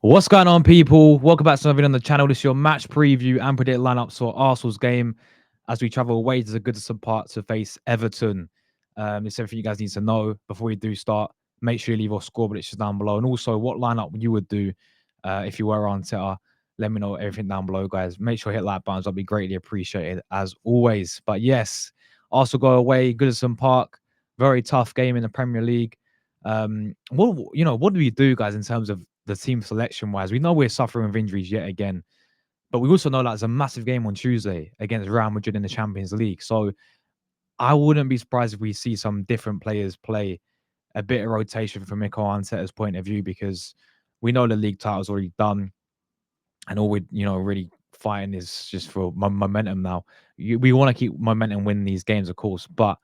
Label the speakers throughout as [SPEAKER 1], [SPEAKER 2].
[SPEAKER 1] What's going on, people? Welcome back to another video on the channel. This is your match preview and predict lineups for Arsenal's game as we travel away to the Goodison Park to face Everton. It's everything you guys need to know before we do start. Make sure you leave your score predictions down below, and also what lineup you would do if you were on Twitter. Let me know everything down below, guys. Make sure you hit like buttons. That'll be greatly appreciated as always. But yes, Arsenal go away, Goodison Park. Very tough game in the Premier League. What do we do, guys, in terms of the team selection wise? We know we're suffering with injuries yet again, but we also know that it's a massive game on Tuesday against Real Madrid in the Champions League. So I wouldn't be surprised if we see some different players play, a bit of rotation from Mikel Arteta's point of view, because we know the league title's already done, and all we really fighting is just for momentum now. We want to keep momentum, winning these games, of course, but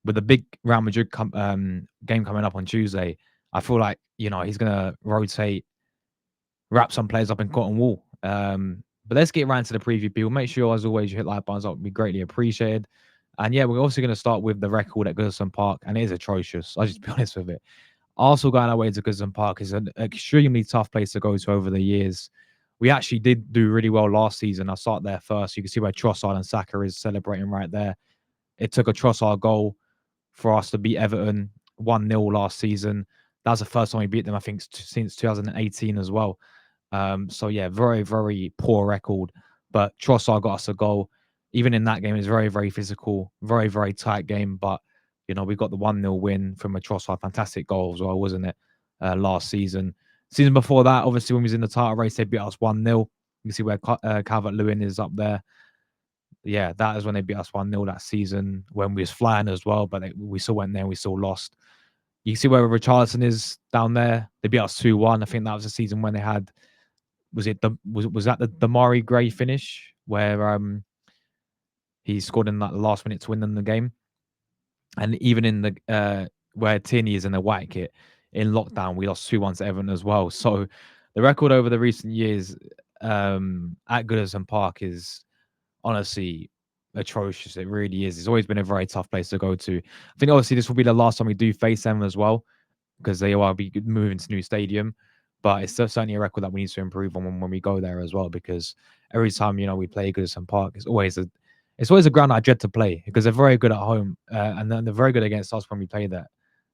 [SPEAKER 1] with the big Real Madrid game coming up on Tuesday, I feel like he's gonna rotate, wrap some players up in cotton wool. But let's get right into the preview, people. Make sure, as always, you hit like buttons up. Would be greatly appreciated. And yeah, we're also going to start with the record at Goodison Park, and it is atrocious. I'll just be honest with it. Arsenal going our way to Goodison Park is an extremely tough place to go to over the years. We actually did do really well last season. I'll start there first. You can see where Trossard and Saka is celebrating right there. It took a Trossard goal for us to beat Everton 1-0 last season. That was the first time we beat them, I think, since 2018 as well. So yeah, very, very poor record. But Trossard got us a goal. Even in that game, it was very, very physical, very, very tight game. But we got the 1-0 win from a Trossard, fantastic goal as well, wasn't it? Last season. Season before that, obviously, when we was in the title race, they beat us 1-0. You can see where Calvert-Lewin is up there. Yeah, that is when they beat us 1-0 that season when we was flying as well, but we still went there and we still lost. You can see where Richarlison is down there. They beat us 2-1. I think that was the season when they had, was that the Damari Gray finish where he scored in that last minute to win them the game? And even in the where Tierney is in the white kit in lockdown, we lost 2-1 to Everton as well. So the record over the recent years at Goodison Park is honestly atrocious. It really is. It's always been a very tough place to go to. I think obviously this will be the last time we do face them as well, because they will be moving to new stadium. But it's certainly a record that we need to improve on when we go there as well. Because every time we play Goodison Park, it's always a ground I dread to play because they're very good at home, and then they're very good against us when we play there.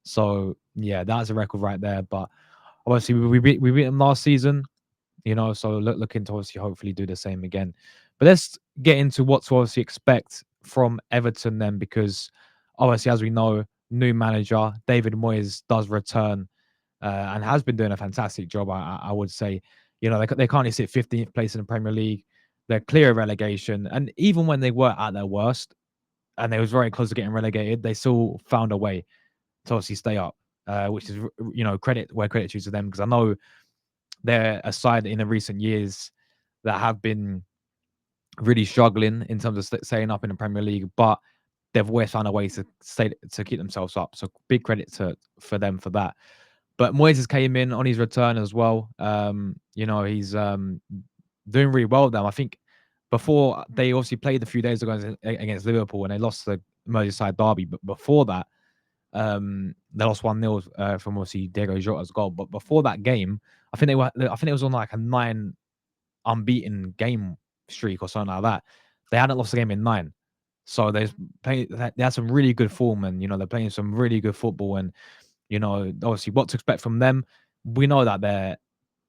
[SPEAKER 1] So yeah, that's a record right there. But obviously we beat them last season, so looking to obviously hopefully do the same again. But let's get into what to obviously expect from Everton then, because obviously, as we know, new manager David Moyes does return, and has been doing a fantastic job. I would say, they currently sit 15th place in the Premier League. They're clear of relegation, and even when they were at their worst and they was very close to getting relegated, they still found a way to obviously stay up, which is credit where credit due to them, because I know they're a side in the recent years that have been really struggling in terms of staying up in the Premier League, but they've always found a way to stay to keep themselves up. So big credit for them for that. But Moyes has came in on his return as well. He's doing really well with them. I think before they obviously played a few days ago against Liverpool and they lost the Merseyside derby, but before that, they lost 1-0 from obviously Diego Jota's goal. But before that game, I think it was on like a 9 unbeaten game streak or something like that. They hadn't lost a game in 9. So they had some really good form, and they're playing some really good football. And obviously what to expect from them. We know that they're,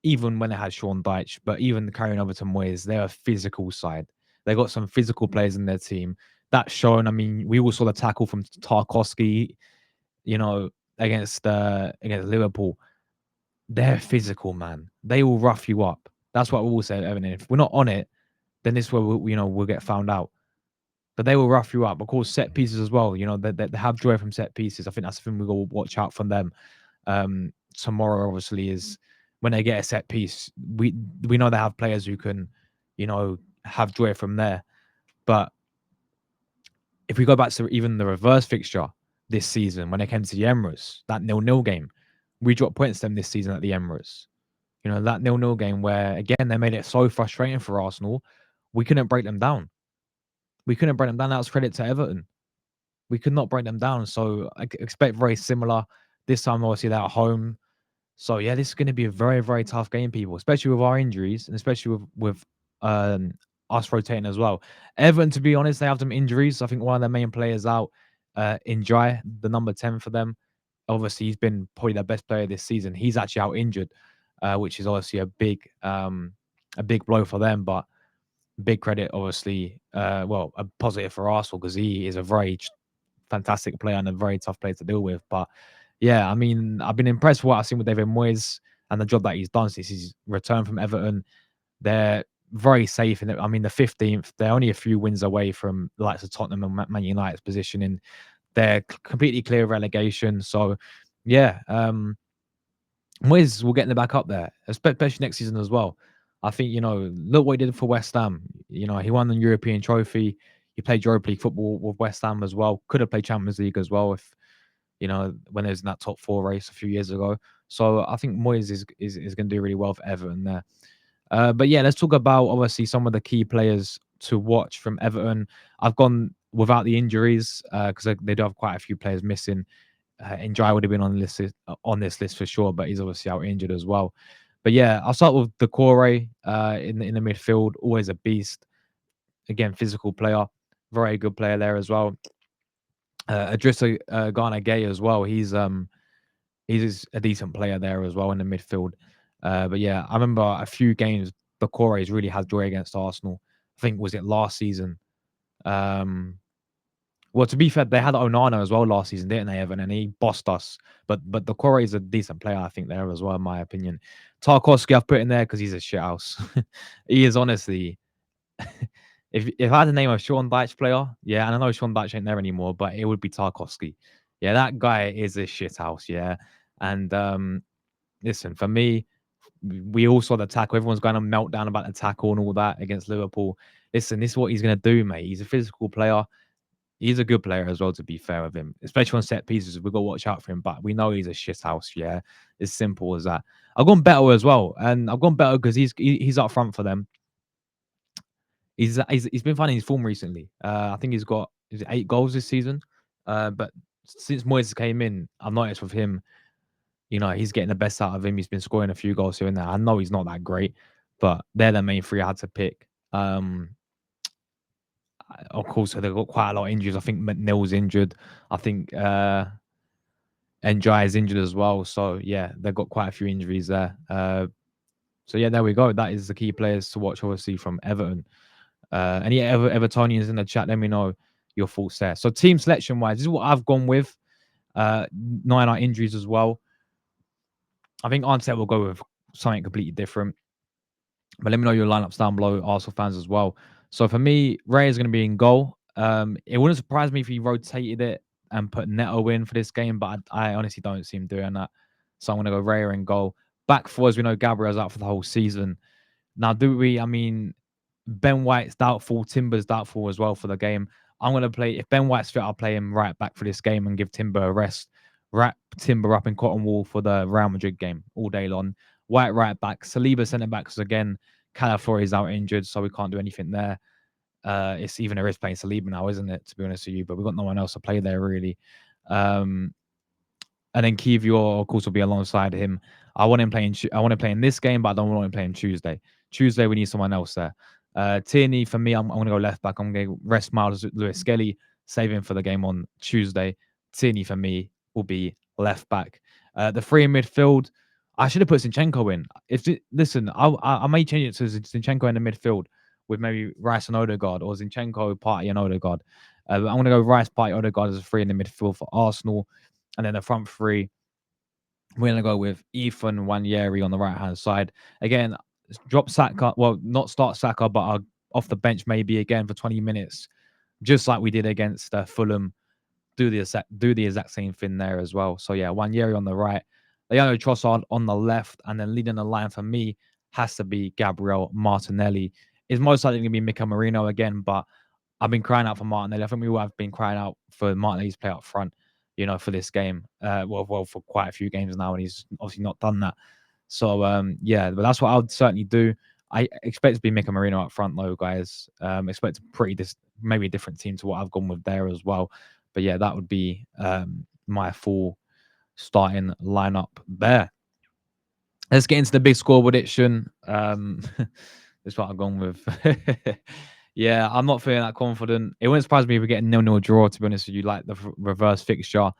[SPEAKER 1] even when they had Sean Dyche, but even carrying over to Moyes, they're a physical side. They got some physical players in their team. That's shown. I mean, we all saw the tackle from Tarkowski, you know, against Liverpool. They're physical, man. They will rough you up. That's what we all say, Evan. If we're not on it, then this is where we'll get found out. But they will rough you up. Of course, set pieces as well. They have joy from set pieces. I think that's the thing we got to watch out from them. Tomorrow, obviously, is when they get a set piece. We know they have players who can, have joy from there. But if we go back to even the reverse fixture this season, when it came to the Emirates, that 0-0 game, we dropped points to them this season at the Emirates. That 0-0 game where, again, they made it so frustrating for Arsenal. We couldn't break them down. We couldn't break them down. That was credit to Everton. We could not break them down. So I expect very similar. This time, obviously, they're at home. So yeah, this is going to be a very, very tough game, people, especially with our injuries and especially with um, us rotating as well. Everton, to be honest, they have some injuries. I think one of their main players out, Njai, the number 10 for them. Obviously, he's been probably their best player this season. He's actually out injured, which is obviously a big blow for them. But big credit, obviously, well, a positive for Arsenal because he is a very fantastic player and a very tough player to deal with. But yeah, I mean, I've been impressed with what I've seen with David Moyes and the job that he's done since his return from Everton. They're very safe in it. I mean, the 15th, they're only a few wins away from the likes of Tottenham and Man United's position, and they're completely clear of relegation. So, yeah, Moyes will get them back up there, especially next season as well. I think, look what he did for West Ham. He won the European trophy. He played Europa League football with West Ham as well. Could have played Champions League as well if when it was in that top four race a few years ago. So I think Moyes is going to do really well for Everton there. But yeah, let's talk about obviously some of the key players to watch from Everton. I've gone without the injuries because they do have quite a few players missing. Njai would have been on this list for sure, but he's obviously out injured as well. But yeah, I'll start with Decore in the midfield. Always a beast. Again, physical player, very good player there as well. Adrissa Garner Gay as well. He's a decent player there as well in the midfield. But yeah, I remember a few games the Corres really had joy against Arsenal. I think was it last season. Um, well, to be fair, they had Onana as well last season, didn't they, Evan? And he bossed us. But the Corre is a decent player, I think, there as well, in my opinion. Tarkowski, I've put in there because he's a shithouse. He is honestly. If I had the name of Sean Dyche player, yeah, and I know Sean Dyche ain't there anymore, but it would be Tarkowski. Yeah, that guy is a shithouse, yeah. And listen, for me, we all saw the tackle. Everyone's going to melt down about the tackle and all that against Liverpool. Listen, this is what he's going to do, mate. He's a physical player. He's a good player as well, to be fair with him, especially on set pieces. We've got to watch out for him, but we know he's a shit house. Yeah, it's simple as that. I've gone better as well, and I've gone better because he's up front for them. He's been finding his form recently. I think he's got 8 goals this season. But since Moyes came in, I've noticed with him, he's getting the best out of him. He's been scoring a few goals here and there. I know he's not that great, but they're the main three I had to pick. Of course, they've got quite a lot of injuries. I think McNeil's injured. I think Njai is injured as well. So yeah, they've got quite a few injuries there. So yeah, there we go. That is the key players to watch, obviously, from Everton. Any Evertonians in the chat, let me know your thoughts there. So team selection wise, this is what I've gone with. 9 injuries as well. I think Arteta will go with something completely different. But let me know your lineups down below, Arsenal fans as well. So for me, Ray is going to be in goal. It wouldn't surprise me if he rotated it and put Neto in for this game, but I honestly don't see him doing that. So I'm going to go Ray in goal. Back four, as we know, Gabriel's out for the whole season. Now, do we? I mean, Ben White's doubtful. Timber's doubtful as well for the game. I'm going to play, if Ben White's fit, I'll play him right back for this game and give Timber a rest. Wrap Timber up in cotton wool for the Real Madrid game all day long. White right back. Saliba centre backs again. Calafiori is out injured, so we can't do anything there. It's even a risk playing Saliba now, isn't it? To be honest with you, but we've got no one else to play there really. And then Kivior, of course, will be alongside him. I want him playing. I want him playing this game, but I don't want him playing Tuesday. Tuesday, we need someone else there. Tierney, for me, I'm going to go left back. I'm going to rest Miles Lewis Skelly, save him for the game on Tuesday. Tierney, for me, will be left back. The three in midfield, I should have put Zinchenko in. Listen, I may change it to Zinchenko in the midfield with maybe Rice and Odegaard, or Zinchenko, Partey, and Odegaard. I'm going to go Rice, Partey, Odegaard as a three in the midfield for Arsenal. And then the front three, we're going to go with Ethan Wanyeri on the right-hand side. Again, drop Saka. Well, not start Saka, but off the bench maybe again for 20 minutes, just like we did against Fulham. Do the exact same thing there as well. So yeah, Wanyeri on the right, Leandro Trossard on the left, and then leading the line for me has to be Gabriel Martinelli. Is most likely going to be Mika Marino again, but I've been crying out for Martinelli. I think we all have been crying out for Martinelli to play up front, for this game. Well, for quite a few games now, and he's obviously not done that. So, yeah, but that's what I would certainly do. I expect to be Mika Marino up front, though, guys. Expect maybe a different team to what I've gone with there as well. But yeah, that would be my full starting lineup there. Let's get into the big score prediction. That's what I've gone with. Yeah, I'm not feeling that confident. It wouldn't surprise me if we get a 0-0 draw, to be honest with you, like the reverse fixture.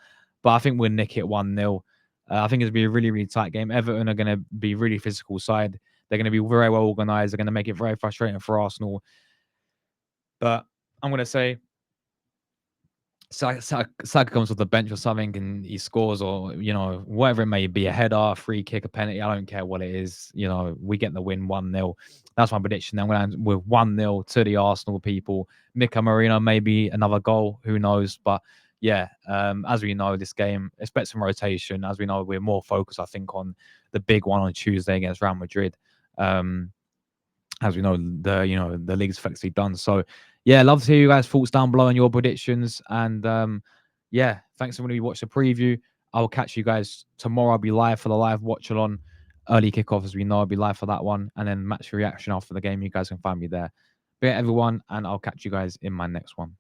[SPEAKER 1] But I think we'll nick it 1-0. I think it's going to be a really, really tight game. Everton are going to be really physical side. They're going to be very well organised. They're going to make it very frustrating for Arsenal. But I'm going to say Saka comes off the bench or something and he scores, or whatever it may be, a header, a free kick, a penalty. I don't care what it is. We get the win 1-0. That's my prediction. I'm going to with 1-0 to the Arsenal people. Mika Marino, maybe another goal. Who knows? But yeah, as we know, this game expect some rotation. As we know, we're more focused, I think, on the big one on Tuesday against Real Madrid. As we know, the league's effectively done. So yeah, love to hear you guys' thoughts down below and your predictions. And yeah, thanks everyone who watched the preview. I will catch you guys tomorrow. I'll be live for the live watch along. Early kickoff, as we know, I'll be live for that one, and then match reaction after the game. You guys can find me there. But yeah, everyone, and I'll catch you guys in my next one.